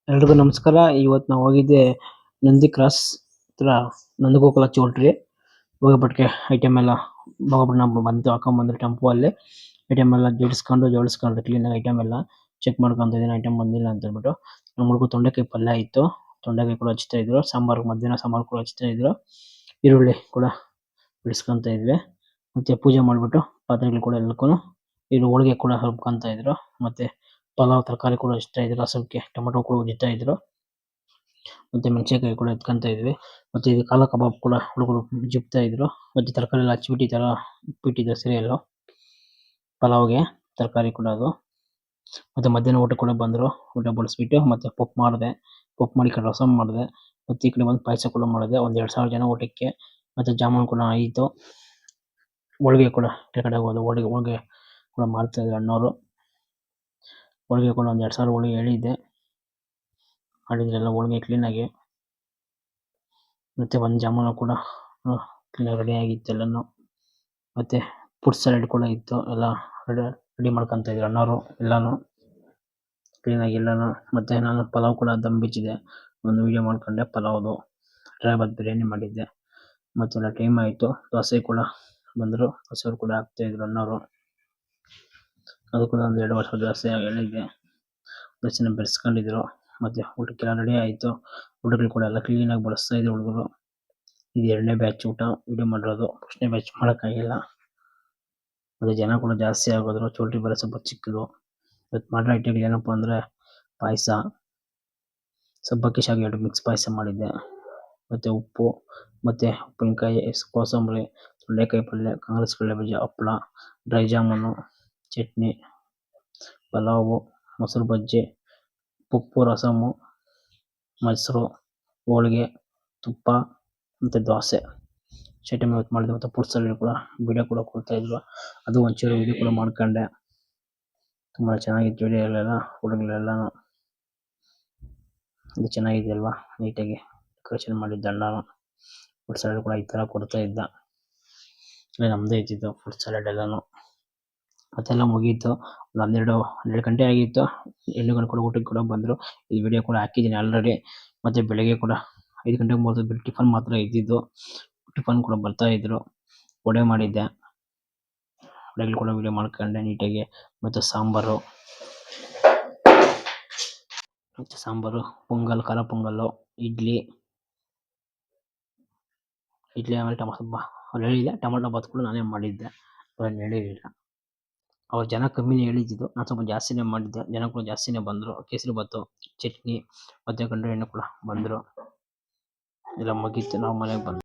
ಎಲ್ರಿಗೂ ನಮಸ್ಕಾರ. ಇವತ್ತು ನಾವು ಹೋಗಿದ್ದೆ ನಂದಿ ಕ್ರಾಸ್ ಹತ್ರ ನಂದಗೋಕುಲ ಚೌಲ್ಟ್ರಿ ಹೋಗ್ಬಿಟ್ಗೆ ಐಟಮ್ ಎಲ್ಲ ಬಾಬಣ್ಣ ಬಂದು ಹಾಕೊಂಡ್ ಟೆಂಪೋ ಅಲ್ಲಿ ಐಟಮ್ ಎಲ್ಲ ಜೋಡಿಸ್ಕೊಂಡು ಕ್ಲೀನ್ ಆಗಿ ಐಟಮ್ ಎಲ್ಲ ಚೆಕ್ ಮಾಡ್ಕೊಂತ ಇದೀನಿ ಐಟಮ್ ಬಂದಿಲ್ಲ ಅಂತ ಹೇಳ್ಬಿಟ್ಟು ನಮ್ಮ ತೊಂಡೆಕಾಯಿ ಪಲ್ಯ ಇತ್ತು. ತೊಂಡೆಕಾಯಿ ಕೂಡ ಹಚ್ತಾ ಇದ್ರು. ಸಾಂಬಾರ್ ಮಧ್ಯಾಹ್ನ ಸಾಂಬಾರ್ ಕೂಡ ಹಚ್ತಾ ಇದ್ರು. ಈರುಳ್ಳಿ ಕೂಡ ಬಿಡಿಸ್ಕೊಂತ ಇದ್ವಿ. ಮತ್ತೆ ಪೂಜೆ ಮಾಡ್ಬಿಟ್ಟು ಪಾತ್ರೆಗಳು ಕೂಡ ಎಲ್ಲಕ್ಕೂನು ಇದು ಹೋಳಿಗೆ ಕೂಡ ಹರ್ಬ್ಕೊಂತ ಇದ್ರು. ಮತ್ತೆ ಪಲಾವ್ ತರಕಾರಿ ಕೂಡ ಹಚ್ತಾ ಇದ್ರು. ರಸಕ್ಕೆ ಟೊಮೆಟೊ ಕೂಡ ಉಜ್ತಾ ಇದ್ರು. ಮತ್ತೆ ಮೆಣಸಿನಕಾಯಿ ಕೂಡ ಎತ್ಕೊಂತ ಇದ್ವಿ. ಮತ್ತೆ ಇದು ಕಾಲ ಕಬಾಬ್ ಕೂಡ ಹುಡುಗರು ಜಿಪ್ತಾ ಇದ್ರು. ಮತ್ತೆ ತರಕಾರಿ ಎಲ್ಲ ಹಚ್ಬಿಟ್ಟಿದ್ದಾರ ಇಟ್ಬಿಟ್ಟಿದ್ದಾರೆ ಸರಿಯಲ್ಲ ಪಲಾವ್ಗೆ ತರಕಾರಿ ಕೂಡ ಅದು. ಮತ್ತೆ ಮಧ್ಯಾಹ್ನ ಊಟ ಕೂಡ ಬಂದ್ರು. ಊಟ ಬಡಿಸ್ಬಿಟ್ಟು ಮತ್ತೆ ಪಪ್ಪು ಮಾಡಿದೆ. ಪಪ್ಪು ಮಾಡಿ ರಸಂ ಮಾಡಿದೆ. ಮತ್ತೆ ಈ ಕಡೆ ಬಂದು ಪಾಯಸ ಕೂಡ ಮಾಡಿದೆ. ಒಂದ್ 2000 ಜನ ಊಟಕ್ಕೆ. ಮತ್ತೆ ಜಾಮೂನ್ ಕೂಡ ಆಯಿತು. ಹೋಳಿಗೆ ಕೂಡ ಕೆಳಗಡೆ ಹೋಳಿಗೆ ಕೂಡ ಮಾಡ್ತಾ ಇದ್ರು ಅಣ್ಣವರು. ಹೋಳಿಗೆ ಕೂಡ ಒಂದ್ 2000 ಹೋಳಿಗೆ ಹೇಳಿದ್ದೆ. ಮಾಡಿದ್ರೆಲ್ಲ ಹೋಳಿಗೆ ಕ್ಲೀನ್ ಆಗಿ. ಮತ್ತೆ ಒಂದು ಜಾಮೂನು ಕೂಡ ಕ್ಲೀನ್ ರೆಡಿ ಆಗಿತ್ತು ಎಲ್ಲಾನು. ಮತ್ತೆ ಫ್ರೂಟ್ ಸಲಾಡ್ ಕೂಡ ಇತ್ತು. ಎಲ್ಲ ರೆಡಿ ಮಾಡ್ಕೊಂತ ಇದ್ರು ಅಣ್ಣವರು ಎಲ್ಲಾನು ಕ್ಲೀನ್ ಆಗಿ ಎಲ್ಲಾನು. ಮತ್ತೆ ನಾನು ಪಲಾವ್ ಕೂಡ ದಮ್ ಬಿಚ್ಚಿದೆ. ಒಂದು ವಿಡಿಯೋ ಮಾಡ್ಕೊಂಡೆ ಪಲಾವ್ದು. ಹೈದರಾಬಾದ್ ಬಿರಿಯಾನಿ ಮಾಡಿದ್ದೆ. ಮತ್ತೆಲ್ಲ ಟೈಮ್ ಆಯ್ತು. ದೋಸೆ ಕೂಡ ಬಂದ್ರು. ದೋಸೆ ಕೂಡ ಹಾಕ್ತಾ ಇದ್ರು ಅಣ್ಣವರು. ಅದು ಕೂಡ ಒಂದು 2 ವರ್ಷ ದೋಸೆ ಹೇಳಿದ್ದೆ. ದೋಸೆನ ಬೆರೆಸ್ಕೊಂಡಿದ್ರು. ಮತ್ತೆ ಊಟಕ್ಕೆಲ್ಲ ರೆಡಿ ಆಯ್ತು. ಊಟಗಳು ಕೂಡ ಎಲ್ಲ ಕ್ಲೀನ್ ಆಗಿ ಬಡಿಸ್ತಾ ಇದ್ರು ಹುಡುಗರು. ಇದು 2ನೇ ಬ್ಯಾಚ್ ಊಟ ವಿಡಿಯೋ ಮಾಡಿರೋದು. ಫಸ್ಟ್ನೇ ಬ್ಯಾಚ್ ಮಾಡೋಕ್ಕಾಗಿಲ್ಲ. ಮತ್ತೆ ಜನ ಕೂಡ ಜಾಸ್ತಿ ಆಗೋದ್ರು. ಚೌಲ್ಟ್ರಿ ಬೇರೆ ಸ್ವಲ್ಪ ಚಿಕ್ಕದು. ಇವತ್ತು ಮಾಡಿರೋ ಐಟಮ್ಗಳು ಏನಪ್ಪ ಅಂದ್ರೆ ಪಾಯಸ, ಸಬ್ಬಕ್ಕಿ ಶಾವಿಗೆ 2 ಮಿಕ್ಸ್ ಪಾಯಸ ಮಾಡಿದ್ದೆ. ಮತ್ತೆ ಉಪ್ಪು, ಮತ್ತೆ ಉಪ್ಪಿನಕಾಯಿ, ಕೋಸಂಬರಿ, ತೊಂಡೆಕಾಯಿ ಪಲ್ಯ, ಕಾಂಗ್ರೆಸ್ ಕಡಲೆ ಬೀಜ, ಹಪ್ಪಳ, ಡ್ರೈ ಜಾಮೂನು, ಚಟ್ನಿ, ಪಲಾವು, ಮೊಸರು ಬಜ್ಜಿ, ಪಪ್ಪು, ರಸಮು, ಮೊಸರು, ಹೋಳಿಗೆ, ತುಪ್ಪ ಮತ್ತೆ ದೋಸೆ ಐಟಮ್ ಇವತ್ತು ಮಾಡಿದೆ. ಮತ್ತೆ ಫ್ರೂಟ್ ಸಲಾಡ್ ಕೂಡ ವಿಡಿಯೋ ಕೂಡ ಕೊಡ್ತಾ ಇದ್ರು. ಅದು ಒಂಚೂರು ವಿಡಿಯೋ ಕೂಡ ಮಾಡ್ಕೊಂಡೆ. ತುಂಬಾ ಚೆನ್ನಾಗಿತ್ತು ವಿಡಿಯೋ ಎಲ್ಲ ಹುಡುಗರೆಲ್ಲನು. ಇದು ಚೆನ್ನಾಗಿದೆ ಅಲ್ವಾ, ನೀಟಾಗಿ ಡೆಕೋರೇಷನ್ ಮಾಡಿದ್ದ ಅಣ್ಣನು. ಫ್ರೂಟ್ ಸಲಾಡ್ ಕೂಡ ಈ ತರ ಕೊಡ್ತಾ ಇದ್ದ. ನಮ್ದೇ ಇದ್ದಿದ್ದು ಫ್ರೂಟ್ ಸಲಾಡ್ ಎಲ್ಲಾನು. ಮತ್ತೆಲ್ಲ ಮುಗೀತು. ಒಂದು 12 ಗಂಟೆ ಆಗಿತ್ತು. ಹೆಣ್ಣು ಗಂಡು ಕೂಡ ಊಟಕ್ಕೆ ಕೂಡ ಬಂದ್ರು. ಈ ವಿಡಿಯೋ ಕೂಡ ಹಾಕಿದ್ದೀನಿ ಆಲ್ರೆಡಿ. ಮತ್ತೆ ಬೆಳಿಗ್ಗೆ ಕೂಡ 5 ಗಂಟೆಗೆ ಬರೋದು ಟಿಫನ್ ಮಾತ್ರ ಇದ್ದಿದ್ದು. ಟಿಫನ್ ಕೂಡ ಬರ್ತಾ ಇದ್ರು. ವಡೆ ಮಾಡಿದ್ದೆ. ವಡೆಗಳು ಕೂಡ ವಿಡಿಯೋ ಮಾಡ್ಕೊಂಡೆ ನೀಟಾಗಿ. ಮತ್ತೆ ಸಾಂಬಾರು, ಪೊಂಗಲ್, ಖಾರ ಪೊಂಗಲ್ಲು, ಇಡ್ಲಿ ಆಮೇಲೆ ಅವ್ರು ಹೇಳಿದೆ ಟೊಮೊಟೊ ಬಾತ್ ಕೂಡ ನಾನೇ ಮಾಡಿದ್ದೆ. ಅವ್ರೇನು ಹೇಳಿರಲಿಲ್ಲ. ಅವ್ರು ಜನ ಕಮ್ಮಿನೇ ಹೇಳಿದ್ದಿದ್ದು. ನಾನು ಸ್ವಲ್ಪ ಜಾಸ್ತಿನೇ ಮಾಡಿದ್ದೆ. ಜನ ಕೂಡ ಜಾಸ್ತಿನೇ ಬಂದ್ರು. ಕೇಸರಿ ಬಾತು, ಚಟ್ನಿ ಮತ್ತೆ ಗಂಡು ಹೆಣ್ಣು ಕೂಡ ಬಂದ್ರು. ಎಲ್ಲ ಮುಗೀತು. ನಾವು ಮನೆಗೆ ಬಂದ್ವಿ.